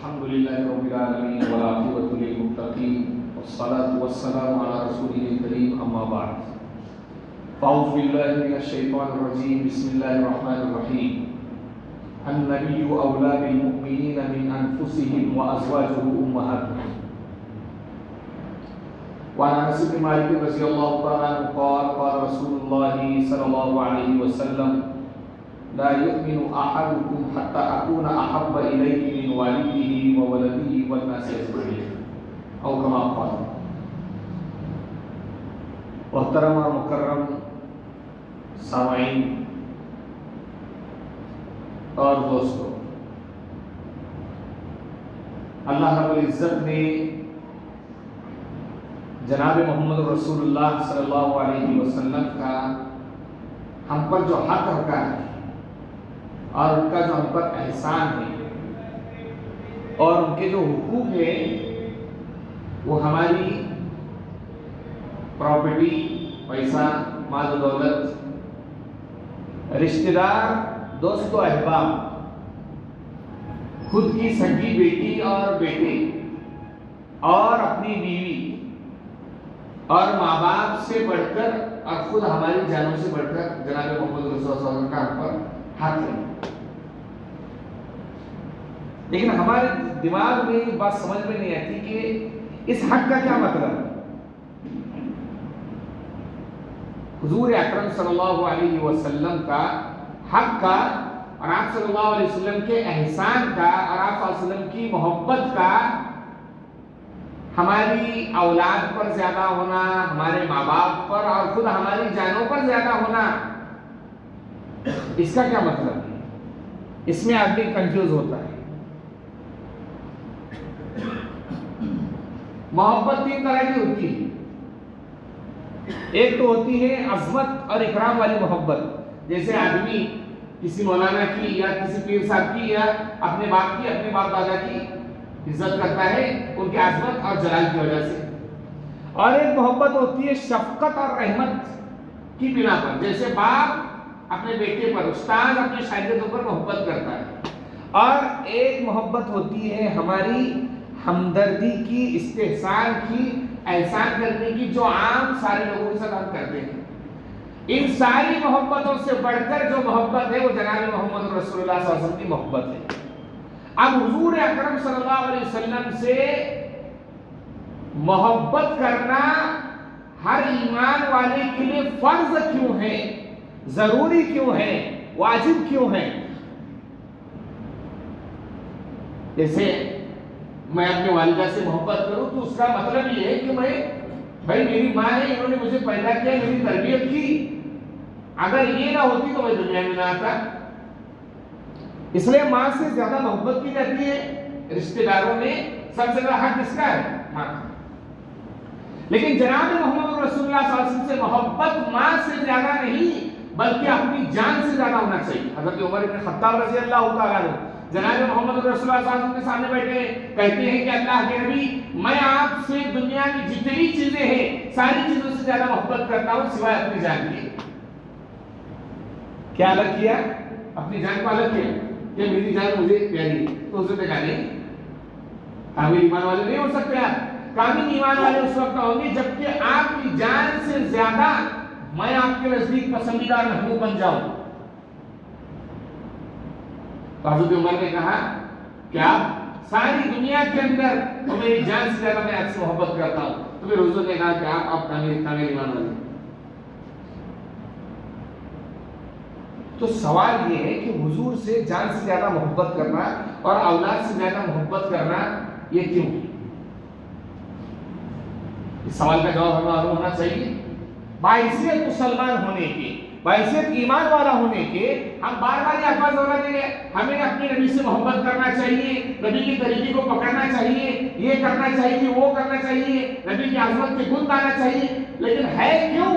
अल्हम्दुलिल्लाहि रब्बिल आलमीन वल आक़िबतु लिल मुत्तक़ीन वस्सलातु वस्सलामु अला रसूलिल करीम अम्मा बाद फ़अऊज़ु बिल्लाहि मिनश शैतानिर रजीम बिस्मिल्लाहिर रहमानिर रहीम अन्नबिय्यु औला बिल मुमिनीना मिन अनफुसिहिम व अज़वाजुहु उम्महातुहुम व अन अनस बिन मालिक रज़ियल्लाहु तआला अन्हु क़ाल क़ाल रसूलुल्लाहि सल्लल्लाहु अलैहि वसल्लम ला युमिनु अहदुकुम हत्ता अकूना अहब्बा इलैहि मिन वालिदिही व वलदिही वन नासि अजमईन औ कमा क़ाल। मुहतरम और मुकर्रम सामाईन और दोस्तों, अल्लाह रब्बुल इज़्ज़त ने जनाब मोहम्मद रसूलुल्लाह सल्लल्लाहु अलैहि वसल्लम का हम पर जो हक रखा है और उनका जो हम पर एहसान है और उनके जो हुकूक है वो हमारी प्रॉपर्टी, पैसा, माल दौलत, रिश्तेदार, दोस्तों, अहबाब, खुद की सगी बेटी और बेटे और अपनी बीवी और माँ बाप से बढ़कर और खुद हमारी जानों से बढ़कर जनाब मोहम्मद रसूलुल्लाह सल्लल्लाहु अलैहि वसल्लम का हम पर हक है। लेकिन हमारे दिमाग में बात समझ में नहीं आती कि इस हक का क्या मतलब है। हुजूर अकरम सल्लल्लाहु अलैहि वसल्लम का हक का और आप सल्लल्लाहु अलैहि वसल्लम के एहसान का और आप सल्लल्लाहु अलैहि वसल्लम की मोहब्बत का हमारी औलाद पर ज्यादा होना, हमारे माँ बाप पर और खुद हमारी जानों पर ज्यादा होना, इसका क्या मतलब है। इसमें आदमी कंफ्यूज होता है। मोहब्बत तीन तरह की होती है। एक तो होती है अजमत और इकराम वाली मोहब्बत, जैसे आदमी किसी मौलाना की या किसी पीर साहब की या अपने बाप की, अपने बाप दादा की इज्जत करता है उनके अजमत और जलाल की वजह से। और एक मोहब्बत होती है शफकत और रहमत की बिना पर, जैसे बाप अपने बेटे पर, उस्ताद अपने शागिर्दों पर मोहब्बत करता है। और एक मोहब्बत होती है हमारी हमदर्दी की, इस्तेहसान की, एहसान करने की, जो आम सारे लोगों के साथ हम करते हैं। इन सारी मोहब्बतों से बढ़कर जो मोहब्बत है वो जनाब मोहम्मद रसूलुल्लाह सल्लल्लाहु अलैहि वसल्लम की मोहब्बत है। अब हुजूर अकरम सल्लल्लाहु अलैहि वसल्लम से मोहब्बत करना हर ईमान वाले के लिए फर्ज क्यों है, जरूरी क्यों है, वाजिब क्यों है। जैसे मैं अपने वालिदा से मोहब्बत करूं तो उसका मतलब ये है कि मैं, भाई मेरी माँ है, इन्होंने मुझे पैदा किया, मेरी तरबियत की, अगर ये ना होती तो मैं दुनिया में ना आता। इसलिए माँ से ज्यादा मोहब्बत की जाती है। रिश्तेदारों में सबसे ज्यादा हक किसका है? माँ। लेकिन जनाब मोहम्मद रसूलुल्लाह सल्लल्लाहु अलैहि वसल्लम से मोहब्बत माँ से ज्यादा नहीं बल्कि अपनी जान से ज्यादा होना चाहिए। हज़रत उमर इब्न खत्ताब रज़ियल्लाहु तआला अन्हु जनाब मोहम्मद रसूलुल्लाह सल्लल्लाहु अलैहि वसल्लम के सामने बैठे कहते हैं कि अल्लाह के नबी, मैं आपसे दुनिया की जितनी चीजें हैं सारी चीजों से ज्यादा मोहब्बत करता हूं सिवाय अपनी जान के। क्या अलग किया? अपनी जान को अलग किया कि मेरी जान मुझे प्यारी है। तो उसने कहा नहीं, कामिल ईमान वाले नहीं हो सकते आप। कामिल ईमान वाले उस वक्त होंगे जबकि आपकी जान से ज्यादा मैं आपके नजदीक पसंदीदा महबूब बन जाऊं। हज़रत उमर ने कहा कि आप सारी दुनिया के अंदर तो मेरी जान से ज्यादा मैं आपसे मोहब्बत करता हूं। तो फिर हुजूर ने कहा कि आप कामिल ईमान वाले। तो सवाल ये है कि हुजूर से जान से ज्यादा मोहब्बत करना और औलाद से ज्यादा मोहब्बत करना ये क्यों? इस सवाल का जवाब हमें मालूम होना चाहिए। बाइसियत मुसलमान होने के, बाइसियत ईमान वाला होने के हम बार बार ये अल्फाज दोहरा देंगे, हमें अपने नबी से मोहब्बत करना चाहिए, नबी की तरीके को पकड़ना चाहिए, ये करना चाहिए, वो करना चाहिए, नबी की आज़मत के गुण गाना चाहिए। लेकिन है क्यों?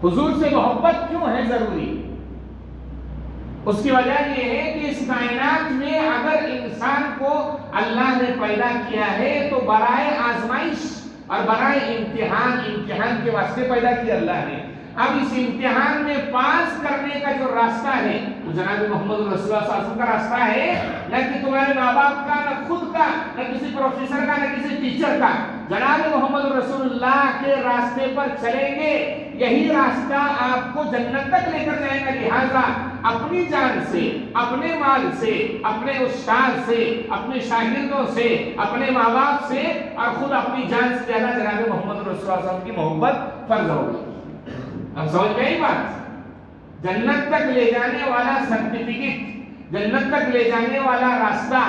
हुजूर से मोहब्बत क्यों है जरूरी? उसकी वजह यह है कि इस कायनात में अगर इंसान को अल्लाह ने पैदा किया है तो बराए आजमाइश और बराए इम्तिहान के वास्ते पैदा किया अल्लाह ने। अब इस इम्तिहान में पास करने का जो जो रास्ता है वो जनाब मोहम्मद रसूलुल्लाह सल्लल्लाहु अलैहि वसल्लम का रास्ता है, न कि तुम्हारे माँ बाप का, न खुद का, न किसी प्रोफेसर का, न किसी टीचर का। जनाब मोहम्मद रसूलुल्लाह के रास्ते पर चलेंगे, यही रास्ता आपको जन्नत तक लेकर जाएगा। लिहाजा अपनी जान से, अपने माल से, अपने उस्ताद से, अपने शागिर्दों से, अपने माँ बाप से और खुद अपनी जान से ज्यादा जनाब मोहम्मद रसूलुल्लाह सल्लल्लाहु अलैहि वसल्लम की मोहब्बत फर्ज होगी। अब समझ गई बात? जन्नत तक ले जाने वाला सर्टिफिकेट, जन्नत तक ले जाने वाला रास्ता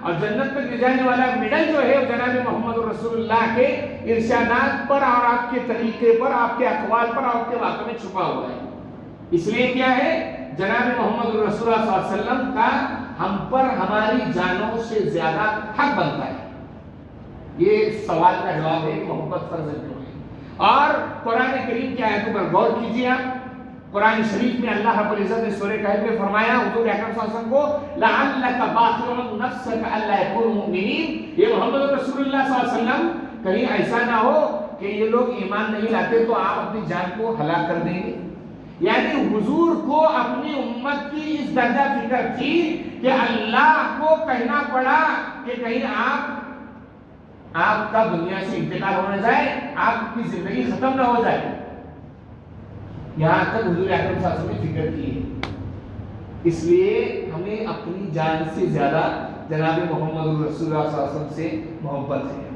और जन्नत तक ले जाने वाला मेडल जो है जनाब मोहम्मद रसूलुल्लाह के इरशादात पर और आपके तरीके पर, आपके अक़वाल पर, आपके वाक़े में छुपा हुआ है। इसलिए क्या है, जनाब मोहम्मद रसूलुल्लाह सल्लल्लाहु अलैहि वसल्लम का हम पर हमारी जानों से ज्यादा हक बनता है। ये सवाल का जवाब है कि मोहब्बत फर्ज क्यों है। और कुरान करीम की आयतों पर गौर कीजिए आप। कुरान शरीफ में अल्लाह रब्बुल इज्जत ने सूरह कहफ में फरमाया हुजूर अकरम सल्लल्लाहु अलैहि वसल्लम को, लअल्लका बाखिरुन नफ्सका अल्ला यकूनु मुमिनीन। ये मोहम्मद रसूलुल्लाह सल्लल्लाहु अलैहि वसल्लम कहीं ऐसा ना हो कि ये लोग ईमान नहीं लाते तो आप अपनी जान को हलाक कर देंगे। यानी हुजूर को अपनी उम्मत की इस दर्जा फिक्र थी कि अल्लाह को कहना पड़ा कि कहीं आपका दुनिया से इंतकाल हो न जाए, आपकी जिंदगी खत्म ना हो जाए। यहां तक हुजूर अकरम सल्लल्लाहु अलैहि वसल्लम ने फिक्र की है। इसलिए हमें अपनी जान से ज्यादा जनाब मोहम्मद रसूलुल्लाह सल्लल्लाहु अलैहि वसल्लम से मोहब्बत है।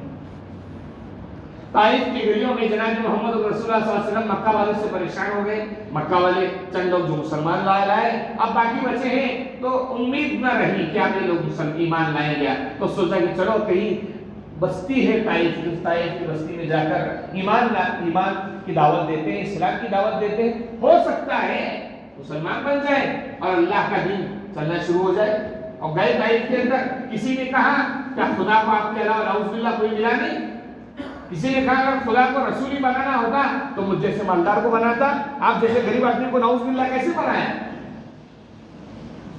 ताइफ की गलियों में जनाब मोहम्मद रसूलुल्लाह सल्लल्लाहु अलैहि वसल्लम मक्का वालों से परेशान हो गए। मक्का वाले चंद लोग जो मुसलमान लाए, अब बाकी बचे हैं तो उम्मीद न रही कि आप ये लोग मुसलमान ईमान लाएंगे, तो सोचा कि चलो कहीं बस्ती है ताइफ की बस्ती में जाकर ईमान की दावत देते हैं, इस्लाम की दावत देते हैं, हो सकता है मुसलमान बन जाए और अल्लाह का दीन चलना शुरू हो जाए। और गए ताइफ के अंदर, किसी ने कहा क्या खुदा को आपके अलावा नाउज़ुबिल्लाह कोई मिला नहीं? किसी ने कहा अगर खुदा को रसूल ही बनाना होता तो मुझ जैसे मालदार को बनाता, आप जैसे गरीब आदमी को नाउज़ुबिल्लाह कैसे बनाया?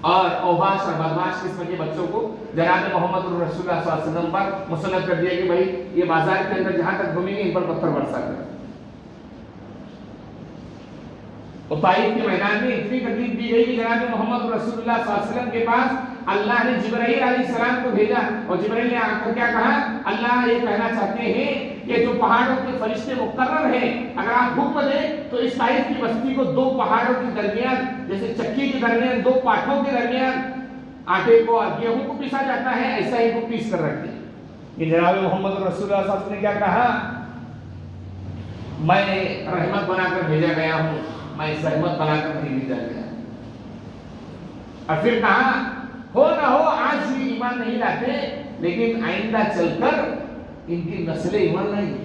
और औबाश और बदमाश किस्म के बच्चों को जनाब मोहम्मद रसूलुल्लाह सल्लल्लाहु अलैहि वसल्लम पर मुसल्लत कर दिया कि भाई ये बाजार के अंदर जहां तक घूमेंगे इन पर पत्थर बरसा कर। और ताइफ के मैदान में इतनी तकलीफ दी गई कि जनाब मोहम्मद रसूलुल्लाह सल्लल्लाहु अलैहि वसल्लम के पास अल्लाह ने जिब्राईल अलैहिस्सलाम को भेजा और जिब्राईल ने आकर क्या कहा, अल्लाह ये कहना चाहते हैं कि जो पहाड़ों के फरिश्ते मुकर्रर हैं, अगर आप हुक्म दें तो इस ताइफ की बस्ती को दो पहाड़ों के दरमियान, जैसे चक्की के दरमियान दो पाठों के दरमियान आटे को और गेहूं को पीसा जाता है, ऐसा ही को पीस कर रखते हैं। कि जनाब मोहम्मद रसूलुल्लाह सल्लल्लाहु अलैहि वसल्लम ने क्या कहा, मैं रहमत बनाकर भेजा गया हूं, मैं सहमत बनाकर नहीं भेजा गया। और फिर कहा हो ना हो आज भी ईमान नहीं लाते, लेकिन आइंदा चलकर इनकी नस्लें ईमान लाएंगी।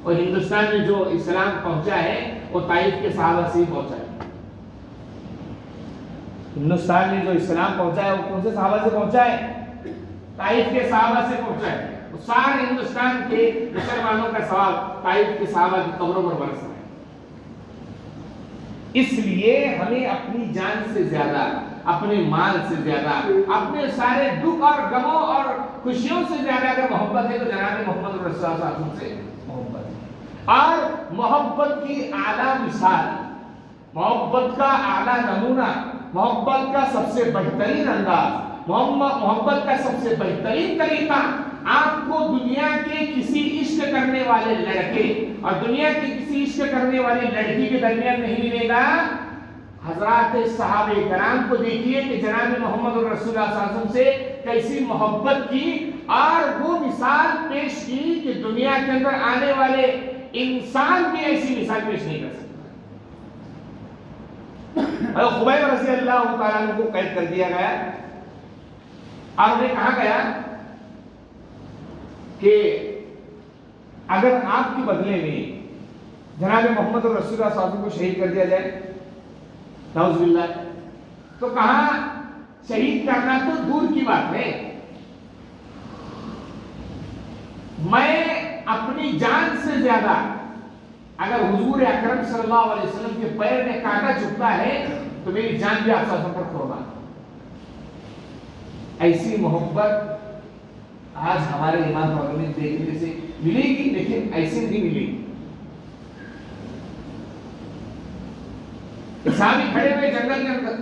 और हिंदुस्तान में जो इस्लाम पहुंचा है वो ताइफ के सहाबा से ही पहुंचा है। हिंदुस्तान में जो इस्लाम पहुंचा है वो कौन से सहाबा से पहुंचा है? ताइफ के सहाबा से पहुंचा है। वो सारे हिंदुस्तान के मुसलमानों का सवाब ताइफ के सहाबा की कब्रों पर बरसा है। इसलिए हमें अपनी जान से ज्यादा, अपने माल से ज्यादा, अपने सारे दुख और गमों और खुशियों से ज्यादा अगर मोहब्बत है तो जनाब मोहम्मद रसूलुल्लाह सल्लल्लाहु अलैहि वसल्लम से मोहब्बत है। और मोहब्बत की आला मिसाल, मोहब्बत का आला नमूना, मोहब्बत का सबसे बेहतरीन अंदाज, मोहब्बत का सबसे बेहतरीन तरीका आपको दुनिया के किसी इश्क करने वाले लड़के और दुनिया की किसी इश्क करने वाली लड़की के दरमियान नहीं मिलेगा। हजरात सहाबे कराम को देखिए कि जनाब मोहम्मद रसूलुल्लाह सल्लल्लाहु अलैहि वसल्लम से कैसी मोहब्बत की और वो मिसाल पेश की कि दुनिया के अंदर आने वाले इंसान भी ऐसी मिसाल पेश नहीं कर सकता। खुबैब रज़ी अल्लाह तआला अन्हु को कैद कर दिया गया और उन्हें कहा गया कि अगर आपके बदले में जनाब मोहम्मद रसूलुल्लाह सल्लल्लाहु अलैहि वसल्लम को शहीद कर दिया जाए, नाउज़ुबिल्लाह, तो कहा शहीद करना तो दूर की बात है, मैं अपनी जान से ज्यादा अगर हुजूर अकरम सल्लल्लाहु अलैहि वसल्लम के पैर में कांटा चुभता है तो मेरी जान भी आप पर कुर्बान। ऐसी मोहब्बत आज हमारे ईमान वालों में देखने से मिलेगी, लेकिन ऐसे नहीं मिलेगी। सहाबी खड़े हुए जंगल के अंदर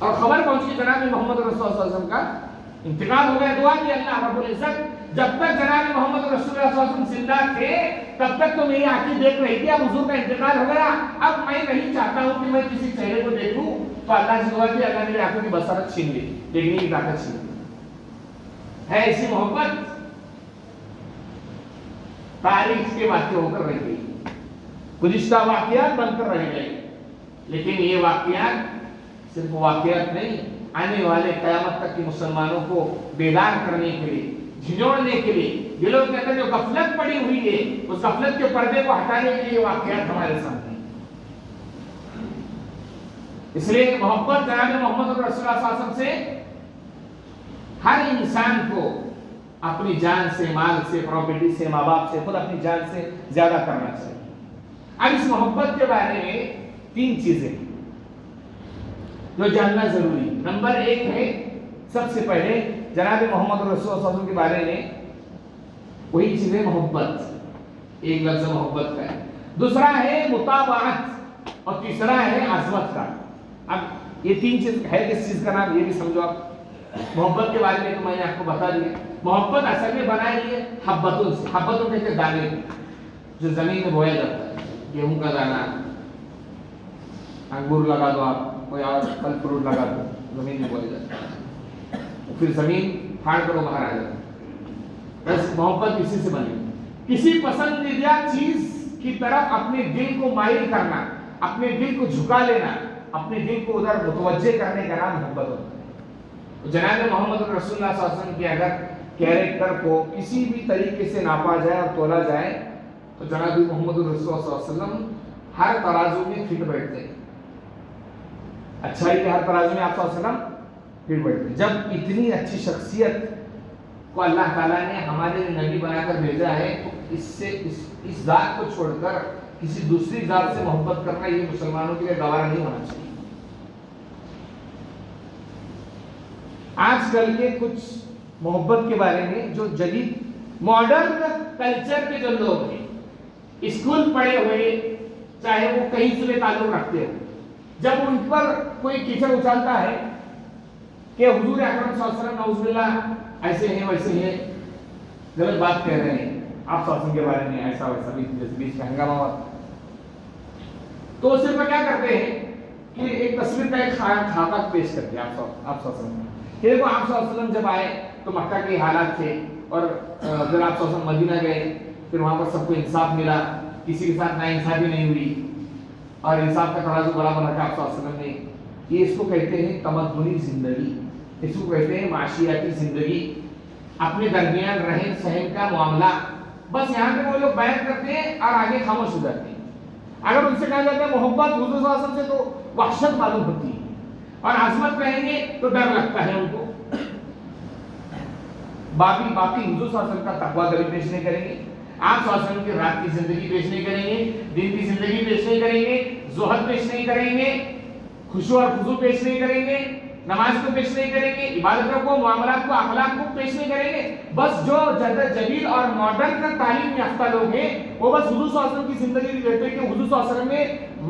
और खबर पहुंची जनाब मोहम्मद रसूलुल्लाह सल्लल्लाहु अलैहि वसल्लम का इंतकाल हो गया। दुआ की अल्लाह रब्बुल इज्जत जब तक जनाब मोहम्मद रसूलुल्लाह सल्लल्लाहु अलैहि वसल्लम जिंदा थे तब तक तो मेरी आंखें देख रही थी, अब हुजूर का इंतकाल हो गया, अब मैं नहीं चाहता हूं कि मैं किसी चेहरे को देखूं, तो अल्लाह से दुआ की अल्लाह मेरी आंखों की बसारत छीन ली, देखने की ताकत छीन ली। है ऐसी मोहब्बत तारीख के वाक़े होकर रह गई, गुज़िश्ता वाक़ियात बनकर रह गए, लेकिन ये वाक़ियात सिर्फ वाक़ियात नहीं, आने वाले क़यामत तक के मुसलमानों को बेदार करने के लिए, झिझोड़ने के लिए, दिलों के अंदर जो गफलत पड़ी हुई है उस गफलत के पर्दे को हटाने के लिए वाक़ियात हमारे सामने। इसलिए मोहब्बत जनाब मोहम्मद रसूलुल्लाह सल्लल्लाहु अलैहि वसल्लम से हर इंसान को अपनी जान से, माल से, प्रॉपर्टी से, माँ बाप से, खुद अपनी जान से ज्यादा करना चाहिए। अब इस मोहब्बत के बारे में 3 चीजें जो जानना जरूरी। नंबर 1 है सबसे पहले जनाब मोहम्मद रसूलुल्लाह सल्लल्लाहु अलैहि वसल्लम के बारे में वही चीजें मोहब्बत, एक लफ्ज़ मोहब्बत का है, दूसरा है मुताबाअत और तीसरा है अज़मत का। अब ये 3 चीज है, किस चीज का नाम ये भी समझो आप। मोहब्बत के बारे में तो मैंने आपको बता दिया, मोहब्बत असल में बनाई है हब्बतों से। हब्बतों कहते दाने जो जमीन में बोया जाता है, गेहूं का दाना, अंगूर लगा दो आप, कोई और फल फ्रूट लगा दो, जमीन में बोया जाता है, फिर जमीन फाड़ कर बाहर आ जाता है। बस मोहब्बत इसी से बनी, किसी पसंदीदा चीज की तरफ अपने दिल को माइल करना, अपने दिल को झुका लेना, अपने दिल को उधर मुतवज्जे करने का नाम मोहब्बत होता है। जनाब मोहम्मद रसूलुल्लाह सल्लल्लाहु अलैहि वसल्लम के अगर कैरेक्टर को किसी भी तरीके से नापा जाए और तोला जाए तो जनाब मोहम्मद रसूलुल्लाह सल्लल्लाहु अलैहि वसल्लम हर तराजू में फिट बैठते हैं, अच्छाई के हर तराजू में आप सल्लल्लाहु अलैहि वसल्लम फिट बैठते हैं। जब इतनी अच्छी शख्सियत को अल्लाह ताला ने हमारे लिए नबी बनाकर भेजा है तो इससे इस जात को छोड़कर किसी दूसरी जात से मोहब्बत करना ये मुसलमानों के लिए गवारा नहीं होना चाहिए। आजकल के कुछ मोहब्बत के बारे में जो जदीद मॉडर्न कल्चर के जो लोग हैं, स्कूल पढ़े हुए, चाहे वो कहीं से भी ताल्लुक रखते हो, जब उन पर कोई कीचड़ उछालता है कि हुजूर अकरम सल्लल्लाहु अलैहि वसल्लम नाउज़ुबिल्लाह ऐसे हैं वैसे हैं, गलत बात कह रहे हैं आप सल्लल्लाहु के बारे में, ऐसा वैसा बीच में हंगामा हुआ, तो सिर्फ क्या करते हैं कि एक तस्वीर का एक खाका पेश करते हैं आप सल्लल्लाहु कि देखो आप सल्लल्लाहु अलैहि वसल्लम जब आए तो मक्का के हालात थे और फिर आप सल्लल्लाहु अलैहि वसल्लम मदीना गए, फिर वहां पर सबको इंसाफ मिला, किसी के साथ नाइंसाफी नहीं हुई और इंसाफ का तराजू बराबर रखा आप सल्लल्लाहु अलैहि वसल्लम ने। ये इसको कहते हैं तमद्दुनी जिंदगी, इसको कहते हैं माशियाती जिंदगी, अपने दरमियान रहन सहन का मामला। बस यहाँ पे वो लोग बयान करते हैं और आगे खामोश हो जाते हैं। अगर उनसे कहा जाता है मोहब्बत हुजूर सल्लल्लाहु अलैहि वसल्लम से तो वहशत मालूम होती है, और आजमत कहेंगे तो डर लगता है उनको। बाकी हुजूर सल्लल्लाहु अलैहि वसल्लम का तकवा कभी पेश नहीं करेंगे, आप सल्लल्लाहु अलैहि वसल्लम की रात की जिंदगी पेश नहीं करेंगे, दिन की जिंदगी पेश नहीं करेंगे, ज़ुहद पेश नहीं करेंगे, खुशू और खुजू पेश नहीं करेंगे, नमाज को पेश नहीं करेंगे, इबादतों को, मामलात को, अखलाक को पेश नहीं करेंगे। बस जो जदीद और मॉडर्न तालीम याफ्ता लोग हैं वो बस हुजूर सल्लल्लाहु अलैहि वसल्लम की जिंदगी कहते हैं कि हुजूर सल्लल्लाहु अलैहि वसल्लम ने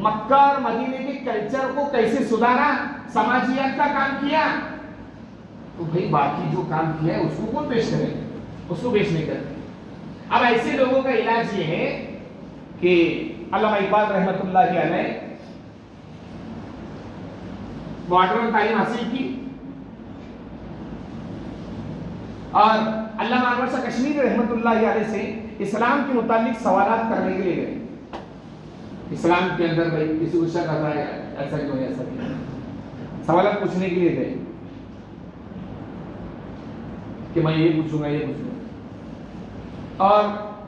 मक्का और मदीने के कल्चर को कैसे सुधारा, समाजियत का काम किया। तो भाई बाकी जो काम किया है उसको कौन पेश करेगा, उसको पेश नहीं करते। अब ऐसे लोगों का इलाज ये है कि अल्लामा इकबाल रहमतुल्लाह अलैह मॉडर्न तालीम हासिल की और अल्लामा अनवर शाह कश्मीरी रहमतुल्लाह अलैह से इस्लाम के मुतालिक सवालात करने के लिए गए। इस्लाम के अंदर भाई किसी को शक आता है ऐसा क्यों है, ऐसा क्यों, सवालात पूछने के लिए गए कि मैं ये पूछूंगा ये पूछूंगा। और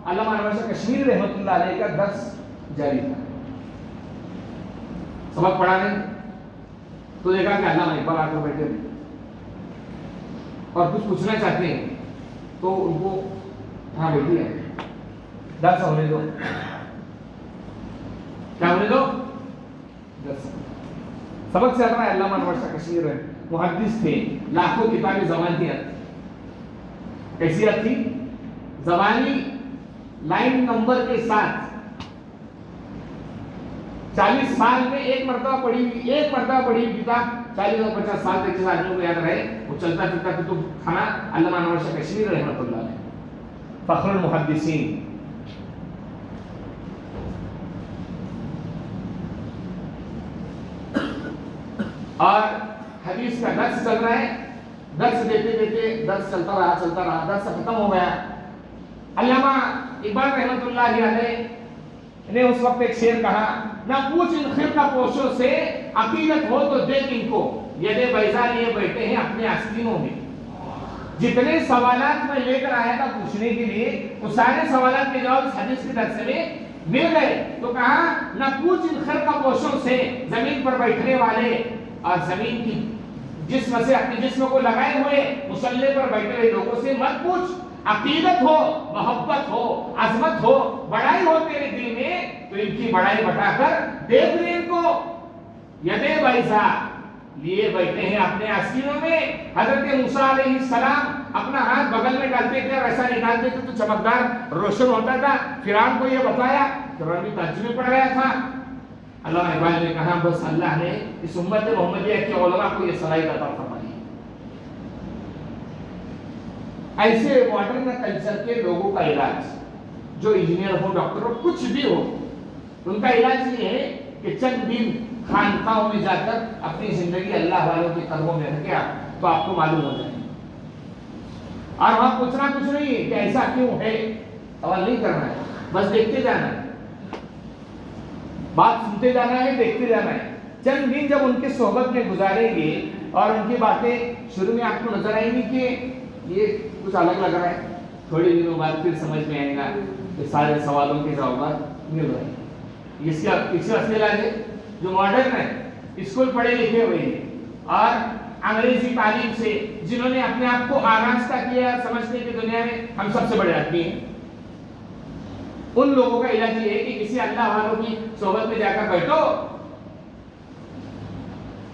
अल्लामा अनवर शाह कश्मीरी रहमतुल्लाह अलैह का दर्स जारी था, सबक पढ़ा नहीं तो देखा कि अल्लामा इकबाल आकर बैठे और कुछ पूछना चाहते हैं तो उनको हाँ बैठिए दर्स होने दो, क्या होने दो, दर्स। सबक से आता है अल्लामा अनवर शाह कश्मीरी मुहद्दिस थे, लाखों किताबें ज़बानी कैसी थी, ज़बानी लाइन नंबर के साथ 40 साल में एक मरतबा पढ़ी हुई किताब 40 और 50 साल तक जिस आदमी को याद रहे, वो चलता फिरता कुतुब खाना अल्लामा नवाज शाह कश्मीरी रहमतुल्लाह अलैह, फखरुल मुहद्दिसीन। और हदीस का दर्स चल रहा है, दर्स देते देते दर्स चलता रहा, दर्स खत्म हो गया। अल्लामा इकबाल रहमतुल्लाह अलैह ने उस वक्त एक शेर कहा, ना पूछ इन खिरका पोशों से, अकीदत हो तो देख इनको, यदे बैजा लिए बैठे हैं अपने आस्तीनों में। जितने सवालात मैं लेकर आया था पूछने के लिए, उस सारे सवालात के जवाब इस हदीस के दर्स में मिल गए। तो कहा, ना पूछ इन खिरका पोशों से, जमीन पर बैठने वाले और जमीन की जिस्म से अपने जिस्म को लगाए हुए मुसल्ले पर बैठे हुए लोगों से मत पूछ। अकीदत हो, मोहब्बत हो, अजमत हो, बड़ाई हो तेरे दिल में, तो इनकी बड़ाई बताकर देख ले इनको। यदे बैसा लिए बैठे हैं अपने आसीनों में। हजरत मूसा अलैहिस्सलाम अपना हाथ बगल में डालते थे और ऐसा निकालते थे तो चमकदार रोशन होता था। फिरौन को यह बताया, फिरौन भी ताज्जुब में पड़ गया था। अल्लाह इकबाल ने कहा, बस अल्लाह ने इस उम्मत मोहम्मदिया के उलमा को यह सलाहियत अता फरमाई। ऐसे मॉडर्न कल्चर के लोगों का इलाज, जो इंजीनियर हो, डॉक्टर हो, कुछ भी हो, उनका इलाज ये है कि चंद दिन खानकाहों में जाकर अपनी जिंदगी अल्लाह वालों के कदमों में रख गया तो आपको मालूम हो जाए। और वहां पूछना कुछ नहीं है कि ऐसा क्यों है, सवाल नहीं करना है, बस देखते जाना है, बात सुनते जाना है, देखते जाना है। चंद दिन जब उनके सोहबत में गुजारेंगे और उनकी बातें शुरू में आपको नजर आएंगी कि ये कुछ अलग लग रहा है, थोड़े दिनों बाद फिर समझ में आएगा कि सारे सवालों के जवाब मिल रहे हैं। इसका असली इलाज है जो मॉडर्न है, स्कूल पढ़े लिखे हुए हैं और अंग्रेजी तालीम से जिन्होंने अपने आप को आरास्ता किया, समझने की दुनिया में हम सबसे बड़े आदमी हैं, उन लोगों का इलाज ये है कि किसी अल्लाह वालों की सोहबत में जाकर बैठो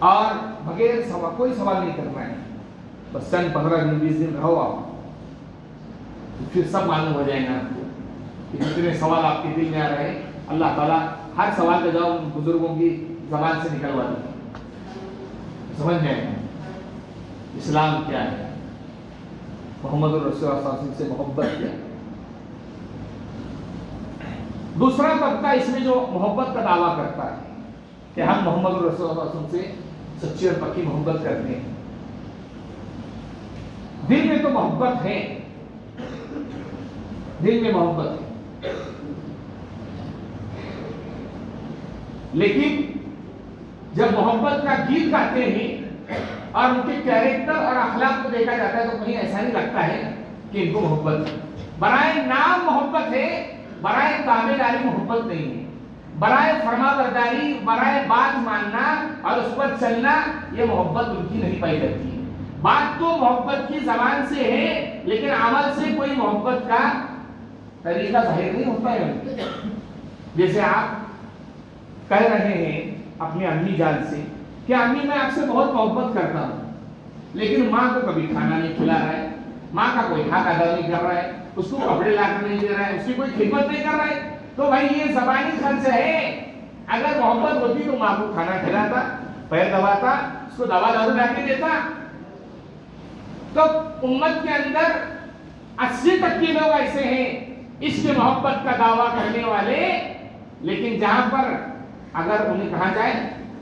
और बगैर कोई सवाल नहीं करना है, बस चंद 15 दिन 20 दिन रहो आप, फिर सब मालूम हो जाएगा आपको कि जितने सवाल आपके दिल में आ रहे हैं, अल्लाह ताला हर सवाल का जवाब बुजुर्गों की जबान से निकलवा देते, समझ जाएंगे इस्लाम क्या है, मोहम्मद रसूलुल्लाह सल्लल्लाहु अलैहि वसल्लम से मोहब्बत क्या है। दूसरा तबका इसमें जो मोहब्बत का दावा करता है कि हम मोहम्मद रसूलुल्लाह सल्लल्लाहु अलैहि वसल्लम से सच्ची और पक्की मोहब्बत करते हैं। दिल में तो मोहब्बत है, दिल में मोहब्बत है, लेकिन जब मोहब्बत का गीत गाते हैं और उनके कैरेक्टर और अखलाक को देखा जाता है तो कहीं ऐसा नहीं लगता है कि इनको मोहब्बत है। बराए नाम मोहब्बत है, बराए ताबेदारी मोहब्बत नहीं है। बराए फरमाबरदारी, बराए बात मानना और उस पर चलना, ये मोहब्बत उनकी नहीं पाई जाती है। बात तो मोहब्बत की जबान से है, लेकिन अमल से कोई मोहब्बत का तरीका जाहिर नहीं होता है। जैसे आप कह रहे हैं अपनी अम्मी जान से कि अम्मी मैं आपसे बहुत मोहब्बत करता हूँ, लेकिन माँ को कभी खाना नहीं खिला रहा है, माँ का कोई हक अदा नहीं कर रहा है, उसको कपड़े लाकर नहीं दे रहा है, उसकी कोई खिदमत नहीं कर रहा है, तो भाई ये ज़बानी खर्च है। अगर मोहब्बत होती तो माँ को खाना खिलाता, पैर दबाता, उसको दवा दारू लाके देता। तो उम्मत के अंदर 80% लोग ऐसे हैं इसके मोहब्बत का दावा करने वाले, लेकिन जहां पर अगर उन्हें कहा जाए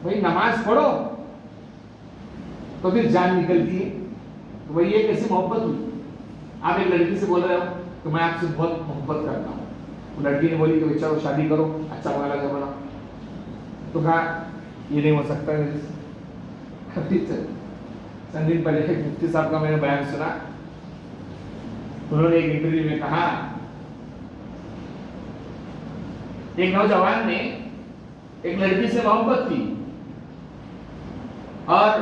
भाई नमाज पढ़ो तो फिर जान निकलती है। तो भाई ये कैसी मोहब्बत हुई? आप एक लड़की से बोल रहे हो तो मैं आपसे बहुत मोहब्बत करता हूँ, वो लड़की ने बोली कि चलो शादी करो, अच्छा बंगला घर बनाओ, तो कहा ये नहीं हो सकता है। संदीप पहले मुफ्ती साहब का मैंने बयान सुना, उन्होंने एक इंटरव्यू में कहा एक नौजवान ने एक लड़की से मोहब्बत की और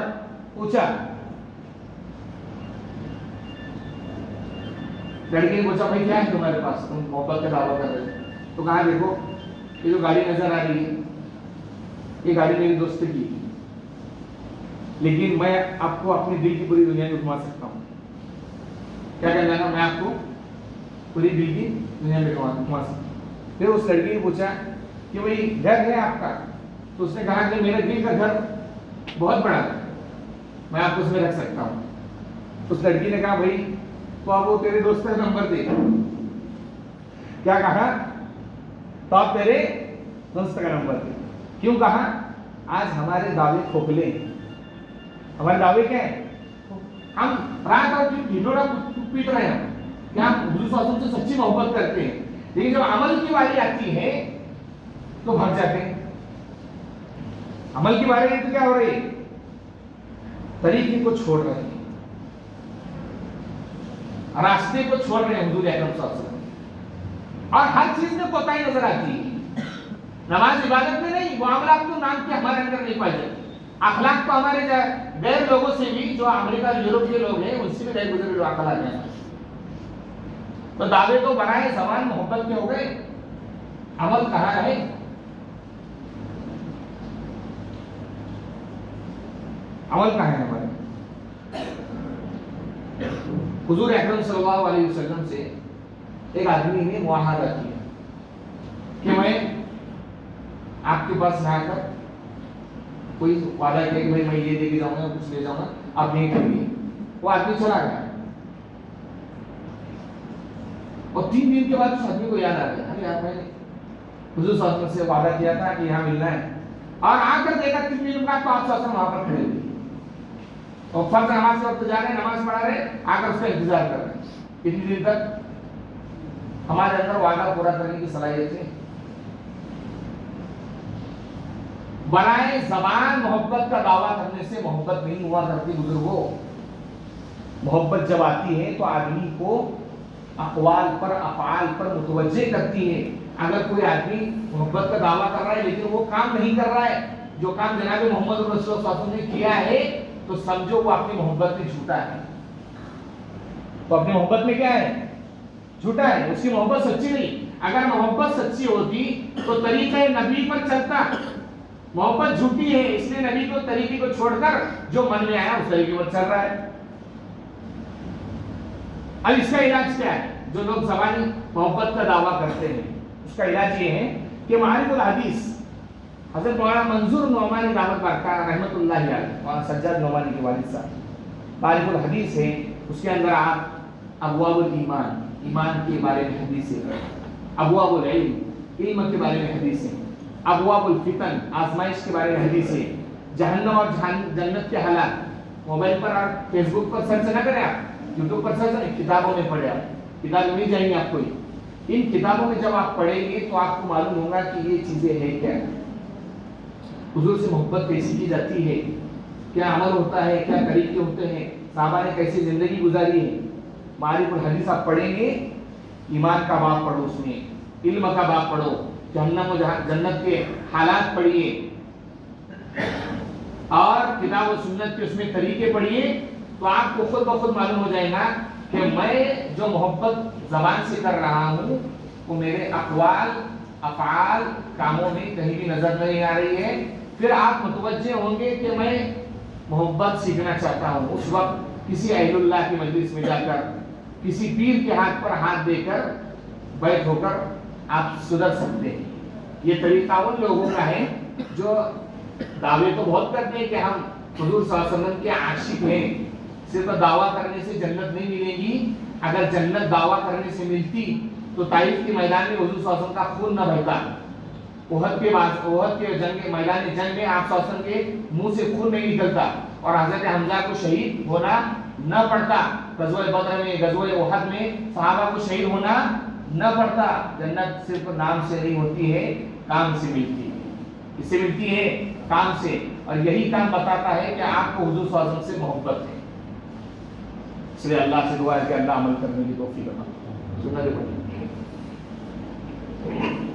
पूछा, लड़की ने पूछा भाई क्या है तुम्हारे पास, तुम मोहब्बत का दावा कर रहे हो? तो कहा देखो ये जो गाड़ी नजर आ रही है ये गाड़ी मेरी दोस्त की, लेकिन मैं आपको अपने दिल की पूरी दुनिया में घुमा सकता हूँ। क्या कहना है? मैं आपको पूरी दिल की दुनिया में घुमा सकता हूँ। फिर उस लड़की ने पूछा कि भाई घर है आपका? तो उसने कहा कि मेरे दिल का घर बहुत बड़ा है, मैं आपको उसमें रख सकता हूँ। उस लड़की ने कहा भाई तो आप वो तेरे दोस्त का नंबर दे। क्या कहा? तो आप तेरे दोस्त का नंबर दे। क्यों कहा? आज हमारे दावे खोखले, हमारे दावे क्या है? हम रात और ढिंढोरा पीट रहे हैं कि हम हुजूर सल्लल्लाहु अलैहि वसल्लम से सच्ची मोहब्बत करते हैं, लेकिन जब अमल की बारी आती है तो भाग जाते हैं। अमल की बारी आई तो क्या हो रही है? तरीके को छोड़ रहे हैं, रास्ते को छोड़ रहे हैं हुजूर अकरम सल्लल्लाहु अलैहि वसल्म। और हर चीज में कोताही नजर आती है। नमाज इबादत में नहीं, मुआमलात तो नाम के हमारे अंदर नहीं पाई जाती। अखलाक तो हमारे गैर लोगों से भी, जो अमेरिका यूरोप के लोग हैं, उनसे भी गैर गुजरे लोग अखलाक हैं। तो दावे तो बनाए जबान मोहब्बत के हो गए, अमल कहाँ है? अमल कहाँ है हमारे? हुजूर अकरम सल्लल्लाहु अलैहि वसल्लम से एक आदमी ने मुआहदा किया कि मैं आपके पास आकर कोई वादा किया कि भाई मैं ये देके जाऊंगा, कुछ ले जाऊंगा, आप नहीं करिए। वो आदमी चला गया और 3 दिन के बाद उस आदमी को याद आ गया, अरे यार मैंने हुजूर सल्लल्लाहु अलैहि वसल्लम से वादा किया था कि यहाँ मिलना है, और आकर देखा 3 दिन बाद तो आप सल्लल्लाहु अलैहि वसल्लम वहां पर खड़े थे और फर्ज नमाज के वक्त जा रहे, नमाज पढ़ा रहे, आकर उसका इंतजार कर रहे। कितनी दिन तक? हमारे अंदर वादा पूरा करने की सलाहियत है। बनाए जबान मोहब्बत का दावा करने से मोहब्बत नहीं हुआ करती बुजुर्गों। मोहब्बत जब आती है तो आदमी को अक़वाल पर, अफ़आल पर मुतवज्जे करती है। अगर कोई आदमी मोहब्बत का दावा कर रहा है लेकिन वो काम नहीं कर रहा है जो काम जनाब मोहम्मद रसूलुल्लाह सल्लल्लाहु अलैहि वसल्लम ने किया है, तो समझो वो अपनी मोहब्बत में झूठा है। तो अपनी मोहब्बत में क्या है? झूठा है, उसकी मोहब्बत सच्ची नहीं। अगर मोहब्बत सच्ची होती तो तरीक़े नबी पर चलता। मोहब्बत झूठी है, इसलिए नबी को तरीके को छोड़कर जो मन में आया उस तरीके पर चल रहा है। अब इसका इलाज क्या है? जो लोग ज़बानी मोहब्बत का दावा करते हैं, उसका इलाज ये है कि मारिफुल हदीस, हज़रत मौलाना मंजूर नौमानी दावत बरका रहमतुल्लाहि अलैह, और सज्जाद नौमानी के वालिद साहब, मारिफुल हदीस है, उसके अंदर आप अबवाबुल ईमान, ईमान के बारे में हदीस है, अबवाबुल इल्म, इल्म के बारे में हदीस है, अबवाबुल फितन, आजमाइश के बारे में हदीस है, जहन्नम और जन्नत के हालात। मोबाइल पर और फेसबुक पर सर्च न करें आप, यूट्यूब पर सर्च नहीं, किताबों में पढ़े आप, किताबें मिल जाएंगी आपको। इन किताबों में जब आप पढ़ेंगे तो आपको मालूम होगा कि ये चीजें हैं क्या, हुजूर से मोहब्बत कैसी की जाती है, क्या अमल होता है, क्या तरीके होते हैं, साहबा ने कैसी जिंदगी गुजारी है। मारिफुल हदीस आप पढ़ेंगे, ईमान का बाब पढ़ो, उसमें इल्म का बाब पढ़ो, जहन्नम और जन्नत के हालात पढ़िए, और किताब और सुन्नत के उसमें तरीके पढ़िए, तो आपको खुद ब खुद मालूम हो जाएगा कि मैं जो मोहब्बत ज़बान से कर रहा हूँ वो मेरे अक़वाल, अफ़आल, कामों में कहीं भी नजर नहीं आ रही है। फिर आप मुतवज्जे होंगे कि मैं मोहब्बत सीखना चाहता हूँ। उस वक्त किसी अहलुल्लाह की मजलिस में जाकर, किसी पीर के हाथ पर हाथ देकर बैठ होकर आप सुधर सकते हैं। ये तरीका उन लोगों का है जो दावे तो बहुत करते हैं कि हम हुजूर सल्लल्लाहु अलैहि वसल्लम के आशिक हैं, सिर्फ दावा करने से जन्नत नहीं मिलेगी। अगर जन्नत दावा करने से मिलती तो ताइफ के मैदान में हुजूर सल्लल्लाहु अलैहि वसल्लम का खून न बहता, उहद के जंग मैदान जंग में आप सल्लल्लाहु अलैहि वसल्लम के मुंह से खून नहीं निकलता, और हजरत हमजा को शहीद होना न पड़ता, गज़वा बदर में, गज़वा उहद में सहाबा को शहीद होना न पड़ता। जन्नत सिर्फ नाम से नहीं होती है, काम से मिलती है। किससे मिलती है? काम से। और यही काम बताता है कि आपको हुजूर सल्लल्लाहु अलैहि वसल्लम से मोहब्बत है। इसलिए अल्लाह से दुआ है कि अल्लाह अमल करने की तौफीक अता फरमाए। सुनने